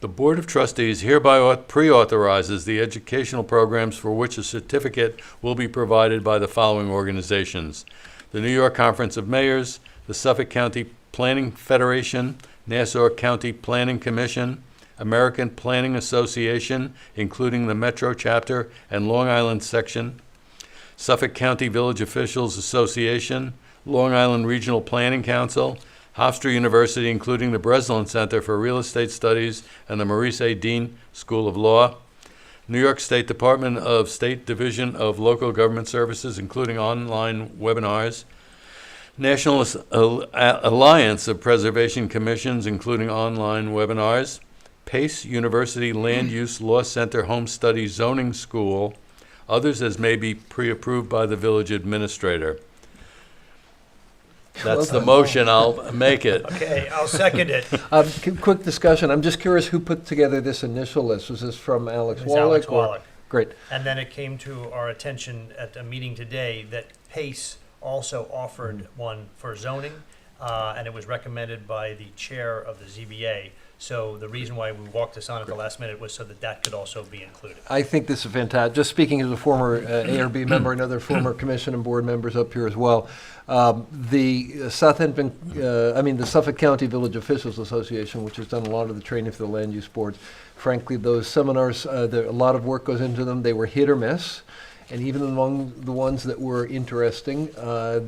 Speaker 8: the Board of Trustees hereby pre-authorizes the educational programs for which a certificate will be provided by the following organizations: the New York Conference of Mayors, the Suffolk County Planning Federation, Nassau County Planning Commission, American Planning Association, including the Metro Chapter and Long Island Section, Suffolk County Village Officials Association, Long Island Regional Planning Council, Hofstra University, including the Breslin Center for Real Estate Studies and the Maurice A. Dean School of Law, New York State Department of State Division of Local Government Services, including online webinars, National Alliance of Preservation Commissions, including online webinars, Pace University Land Use Law Center Home Study Zoning School, others as may be pre-approved by the village administrator. That's the motion, I'll make it.
Speaker 3: Okay, I'll second it.
Speaker 7: Quick discussion, I'm just curious who put together this initial list? Was this from Alex
Speaker 3: It's Alex
Speaker 7: Wallach?
Speaker 3: Wallach.
Speaker 7: Great.
Speaker 3: And then it came to our attention at a meeting today that Pace also offered one for zoning, and it was recommended by the chair of the ZBA. So the reason why we walked this on at the last minute was so that that could also be included.
Speaker 7: I think this is fantastic. Just speaking as a former ARB member and other former commission and board members up here as well, the Southampton, the Suffolk County Village Officials Association, which has done a lot of the training for the land use boards, frankly, those seminars, a lot of work goes into them. They were hit or miss. And even among the ones that were interesting,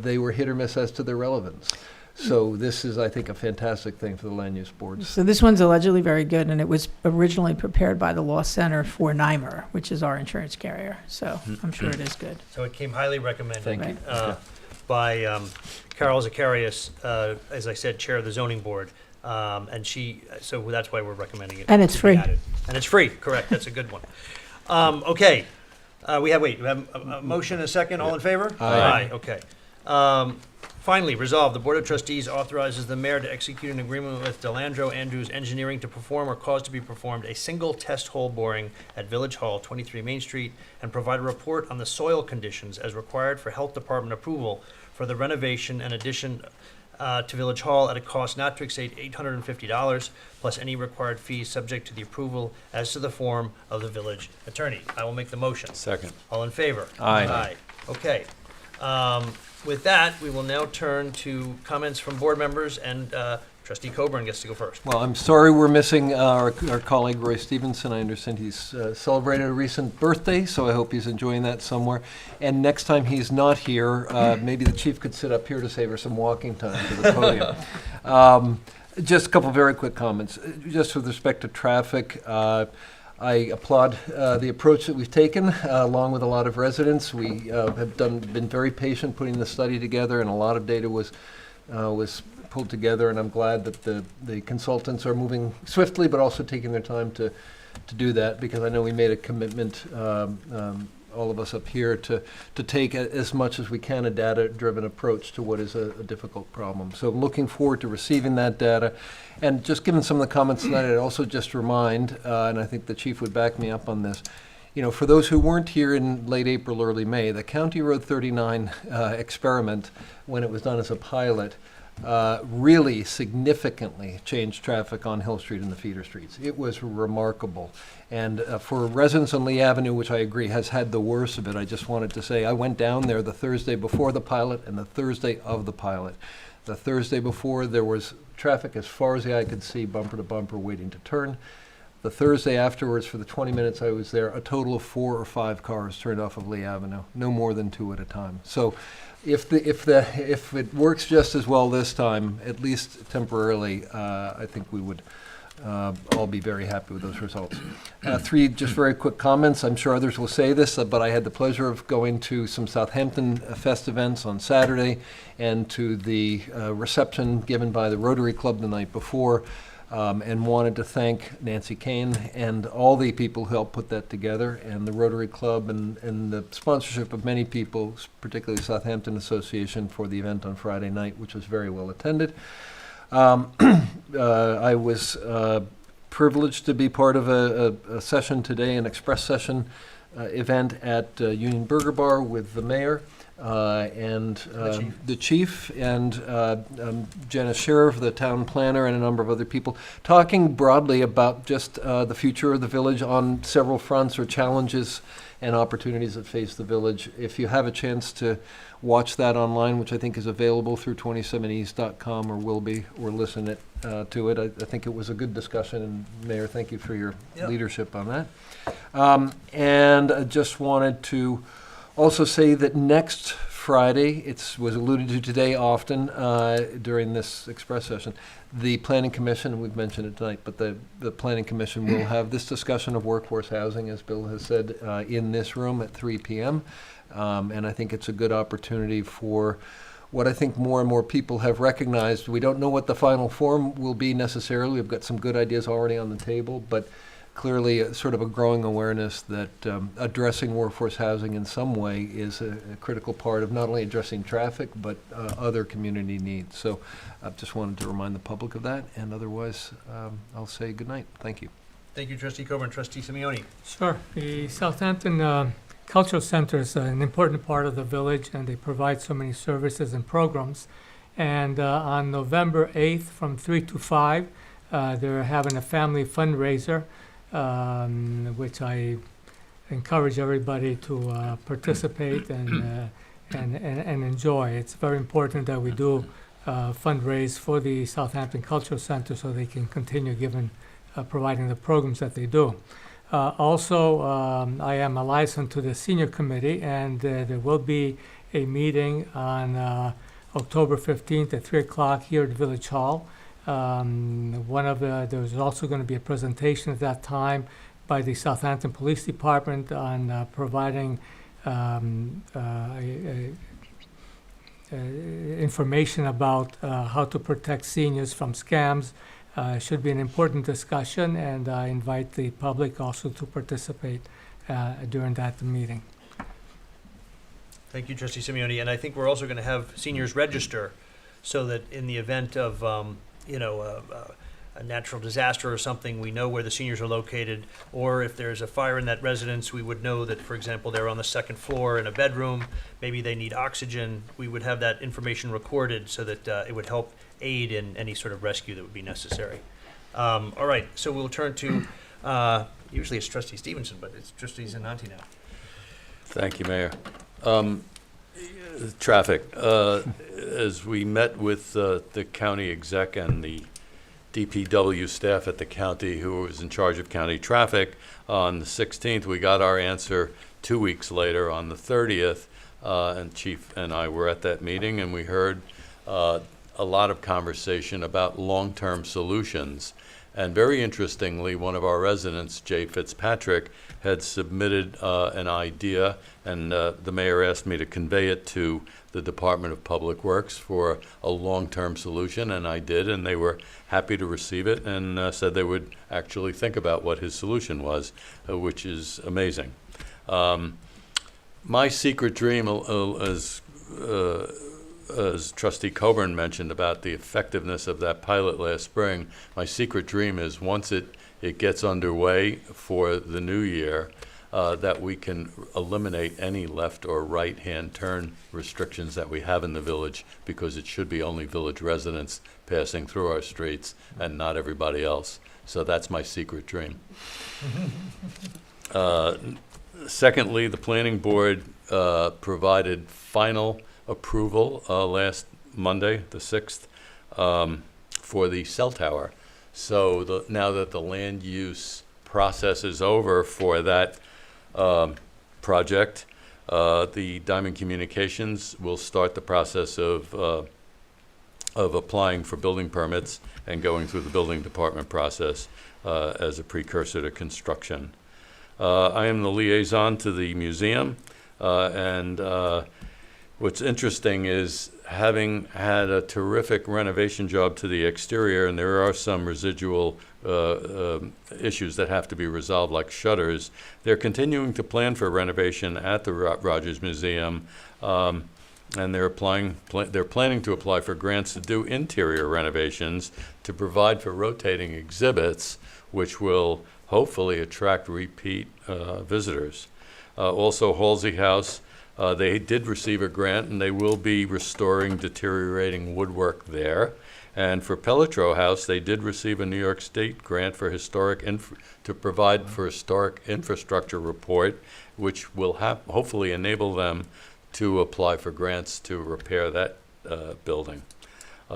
Speaker 7: they were hit or miss as to their relevance. So this is, I think, a fantastic thing for the land use boards.
Speaker 4: So this one's allegedly very good, and it was originally prepared by the Law Center for NYMER, which is our insurance carrier. So I'm sure it is good.
Speaker 3: So it came highly recommended.
Speaker 7: Thank you.
Speaker 3: By Carol Zacharias, as I said, chair of the zoning board. And so that's why we're recommending it.
Speaker 4: And it's
Speaker 3: to be
Speaker 4: free.
Speaker 3: added. And it's free, correct, that's a good one. Okay, we have a motion and a second, all in favor?
Speaker 7: Aye.
Speaker 3: Okay. Finally, resolve, the Board of Trustees authorizes the mayor to execute an agreement with Delandro Andrews Engineering to perform or cause to be performed a single test hole boring at Village Hall, 23 Main Street, and provide a report on the soil conditions as required for Health Department approval for the renovation and addition to Village Hall at a cost not to exceed $850, plus any required fees subject to the approval as to the form of the village attorney. I will make the motion.
Speaker 8: Second.
Speaker 3: All in favor?
Speaker 7: Aye.
Speaker 3: Okay. With that, we will now turn to comments from board members, and Trustee Coburn gets to go first.
Speaker 7: Well, I'm sorry we're missing our colleague Roy Stevenson. I understand he's celebrated a recent birthday, so I hope he's enjoying that somewhere. And next time he's not here, maybe the chief could sit up here to save her some walking time to the podium. Just a couple very quick comments. Just with respect to traffic, I applaud the approach that we've taken, along with a lot of residents. We have been very patient putting the study together, and a lot of data was pulled together, and I'm glad that the consultants are moving swiftly, but also taking their time to do that, because I know we made a commitment, all of us up here, to take as much as we can a data-driven approach to what is a difficult problem. So I'm looking forward to receiving that data. And just given some of the comments tonight, I'd also just remind, and I think the chief would back me up on this, for those who weren't here in late April, early May, the County Road 39 experiment, when it was done as a pilot, really significantly changed traffic on Hill Street and the feeder streets. It was remarkable. And for residents on Lee Avenue, which I agree has had the worst of it, I just wanted to say I went down there the Thursday before the pilot and the Thursday of the pilot. The Thursday before, there was traffic as far as the eye could see, bumper to bumper, waiting to turn. The Thursday afterwards, for the 20 minutes I was there, a total of 4 or 5 cars turned off of Lee Avenue, no more than 2 at a time. So if it works just as well this time, at least temporarily, I think we would all be very happy with those results. 3 just very quick comments. I'm sure others will say this, but I had the pleasure of going to some Southampton Fest events on Saturday and to the reception given by the Rotary Club the night before, and wanted to thank Nancy Kane and all the people who helped put that together, and the Rotary Club and the sponsorship of many people, particularly the Southampton Association, for the event on Friday night, which was very well attended. I was privileged to be part of a session today, an express session event at Union Burger Bar with the mayor and the chief and Janice Sheriff, the town planner, and a number of other people, talking broadly about just the future of the village on several fronts, or challenges and opportunities that face the village. If you have a chance to watch that online, which I think is available through 27east.com, or will be, or listen to it, I think it was a good discussion, and Mayor, thank you for your leadership on that. And I just wanted to also say that next Friday, it was alluded to today often during this express session, the Planning Commission, we've mentioned it tonight, but the Planning Commission will have this discussion of workforce housing, as Bill has said, in this room at 3 p.m. And I think it's a good opportunity for what I think more and more people have recognized. We don't know what the final form will be necessarily. We've got some good ideas already on the table, but clearly sort of a growing awareness that addressing workforce housing in some way is a critical part of not only addressing traffic, but other community needs. So I just wanted to remind the public of that, and otherwise, I'll say good night. Thank you.
Speaker 3: Thank you, Trustee Coburn. Trustee Simeoni.
Speaker 13: Sure. The Southampton Cultural Center is an important part of the village, and they provide so many services and programs. And on November 8th, from 3 to 5, they're having a family fundraiser, which I encourage everybody to participate and enjoy. It's very important that we do fundraise for the Southampton Cultural Center so they can continue providing the programs that they do. Also, I am a license to the senior committee, and there will be a meeting on October 15th at 3 o'clock here at Village Hall. There's also going to be a presentation at that time by the Southampton Police Department on providing information about how to protect seniors from scams. Should be an important discussion, and I invite the public also to participate during that meeting.
Speaker 3: Thank you, Trustee Simeoni. And I think we're also going to have seniors register so that in the event of, a natural disaster or something, we know where the seniors are located. Or if there's a fire in that residence, we would know that, for example, they're on the second floor in a bedroom. Maybe they need oxygen. We would have that information recorded so that it would help aid in any sort of rescue that would be necessary. All right, so we'll turn to, usually it's Trustee Stevenson, but it's Trustee Zananti now.
Speaker 8: Thank you, Mayor. Traffic. As we met with the county exec and the DPW staff at the county who was in charge of county traffic on the 16th, we got our answer 2 weeks later on the 30th, and Chief and I were at that meeting, and we heard a lot of conversation about long-term solutions. And very interestingly, one of our residents, Jay Fitzpatrick, had submitted an idea, and the mayor asked me to convey it to the Department of Public Works for a long-term solution, and I did, and they were happy to receive it and said they would actually think about what his solution was, which is amazing. My secret dream, as Trustee Coburn mentioned about the effectiveness of that pilot last spring, my secret dream is once it gets underway for the new year, that we can eliminate any left or right-hand turn restrictions that we have in the village, because it should be only village residents passing through our streets and not everybody else. So that's my secret dream. Secondly, the planning board provided final approval last Monday, the 6th, for the cell tower. So now that the land use process is over for that project, the Diamond Communications will start the process of applying for building permits and going through the building department process as a precursor to construction. I am the liaison to the museum, and what's interesting is, having had a terrific renovation job to the exterior, and there are some residual issues that have to be resolved, like shutters, they're continuing to plan for renovation at the Rogers Museum, and they're planning to apply for grants to do interior renovations to provide for rotating exhibits, which will hopefully attract repeat visitors. Also, Halsey House, they did receive a grant, and they will be restoring deteriorating woodwork there. And for Pelletreau House, they did receive a New York State grant for to provide for historic infrastructure report, which will hopefully enable them to apply for grants to repair that building.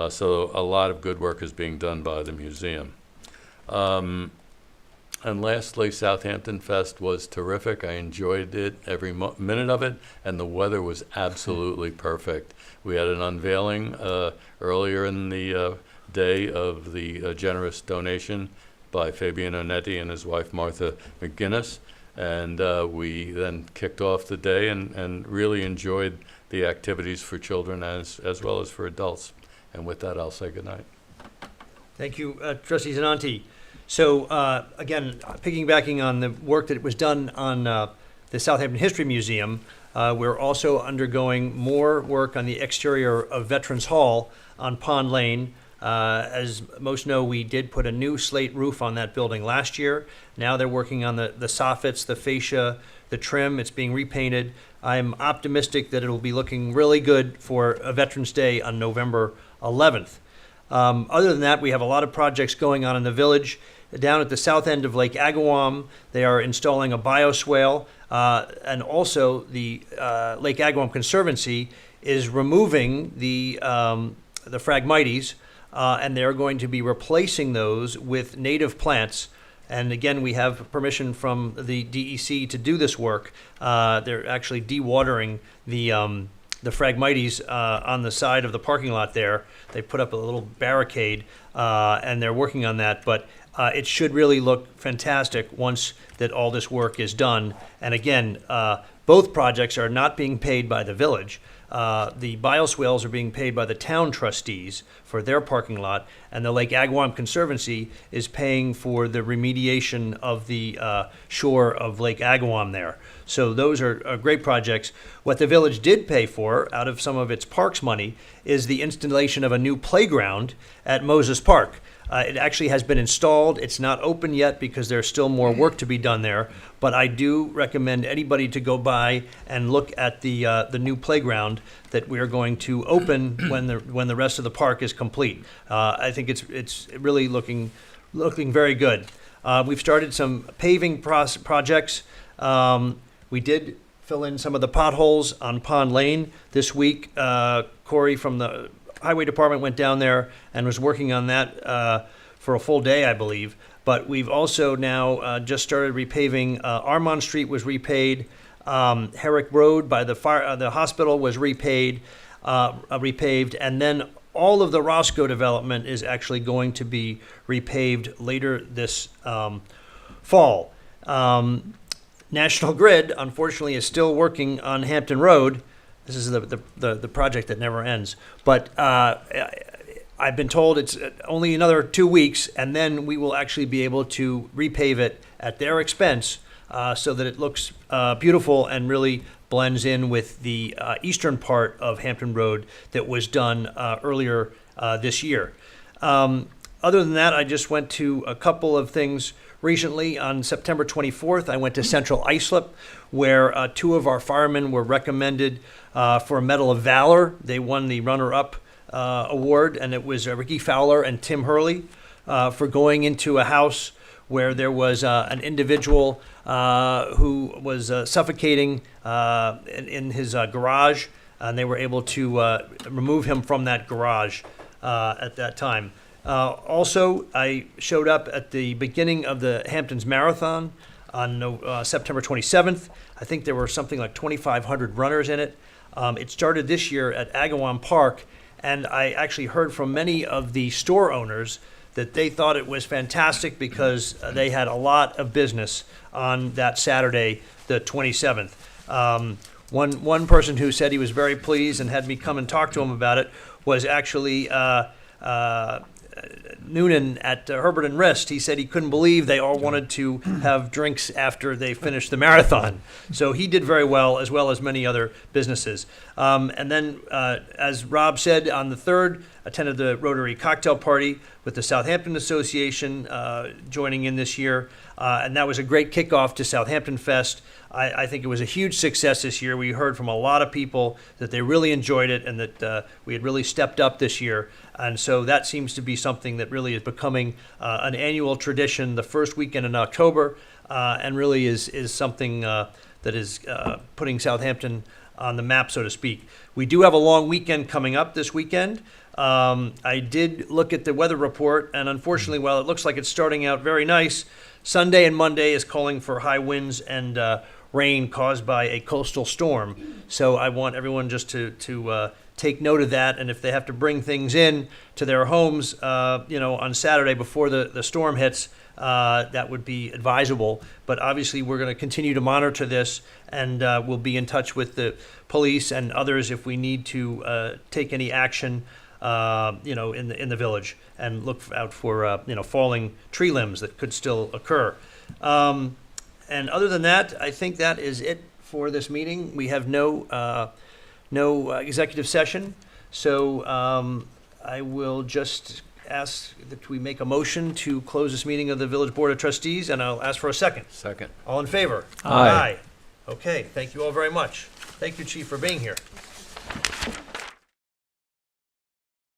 Speaker 8: So a lot of good work is being done by the museum. And lastly, Southampton Fest was terrific. I enjoyed it, every minute of it, and the weather was absolutely perfect. We had an unveiling earlier in the day of the generous donation by Fabian Onetti and his wife Martha McGinnis, and we then kicked off the day and really enjoyed the activities for children as well as for adults. And with that, I'll say goodnight.
Speaker 3: Thank you, Trustee Zananti. So, again, piggybacking on the work that was done on the Southampton History Museum, we're also undergoing more work on the exterior of Veterans Hall on Pond Lane. As most know, we did put a new slate roof on that building last year. Now they're working on the soffits, the fascia, the trim. It's being repainted. I'm optimistic that it'll be looking really good for a Veterans Day on November 11th. Other than that, we have a lot of projects going on in the village. Down at the south end of Lake Agawam, they are installing a bioswale, and also the Lake Agawam Conservancy is removing the Phragmites, and they're going to be replacing those with native plants. And again, we have permission from the DEC to do this work. They're actually dewatering the Phragmites on the side of the parking lot there. They put up a little barricade, and they're working on that. But it should really look fantastic once that all this work is done. And again, both projects are not being paid by the village. The bioswales are being paid by the town trustees for their parking lot, and the Lake Agawam Conservancy is paying for the remediation of the shore of Lake Agawam there. So those are great projects. What the village did pay for out of some of its parks money is the installation of a new playground at Moses Park. It actually has been installed. It's not open yet because there's still more work to be done there. But I do recommend anybody to go by and look at the new playground that we are going to open when the rest of the park is complete. I think it's really looking very good. We've started some paving projects. We did fill in some of the potholes on Pond Lane this week. Corey from the Highway Department went down there and was working on that for a full day, I believe. But we've also now just started repaving. Armand Street was repaved. Herrick Road by the hospital was repaved, and then all of the Roscoe development is actually going to be repaved later this fall. National Grid, unfortunately, is still working on Hampton Road. This is the project that never ends. But I've been told it's only another 2 weeks, and then we will actually be able to repave it at their expense so that it looks beautiful and really blends in with the eastern part of Hampton Road that was done earlier this year. Other than that, I just went to a couple of things recently. On September 24th, I went to Central Islip, where 2 of our firemen were recommended for a Medal of Valor. They won the runner-up award, and it was Ricky Fowler and Tim Hurley for going into a house where there was an individual who was suffocating in his garage, and they were able to remove him from that garage at that time. Also, I showed up at the beginning of the Hamptons Marathon on September 27th. I think there were something like 2,500 runners in it. It started this year at Agawam Park, and I actually heard from many of the store owners that they thought it was fantastic because they had a lot of business on that Saturday, the 27th. One person who said he was very pleased and had me come and talk to him about it was actually Noonan at Herbert and Rist. He said he couldn't believe they all wanted to have drinks after they finished the marathon. So he did very well as many other businesses. And then, as Rob said, on the 3rd, attended the Rotary Cocktail Party with the Southampton Association joining in this year. And that was a great kickoff to Southampton Fest. I think it was a huge success this year. We heard from a lot of people that they really enjoyed it and that we had really stepped up this year. And so that seems to be something that really is becoming an annual tradition the first weekend in October, and really is something that is putting Southampton on the map, so to speak. We do have a long weekend coming up this weekend. I did look at the weather report, and unfortunately, while it looks like it's starting out very nice, Sunday and Monday is calling for high winds and rain caused by a coastal storm. So I want everyone just to take note of that, and if they have to bring things in to their homes, on Saturday before the storm hits, that would be advisable. But obviously, we're going to continue to monitor this, and we'll be in touch with the police and others if we need to take any action. in the village, and look out for, falling tree limbs that could still occur. And other than that, I think that is it for this meeting. We have no executive session, so I will just ask that we make a motion to close this meeting of the Village Board of Trustees, and I'll ask for a second.
Speaker 8: Second.
Speaker 3: All in favor?
Speaker 8: Aye.
Speaker 3: Okay, thank you all very much. Thank you, Chief, for being here.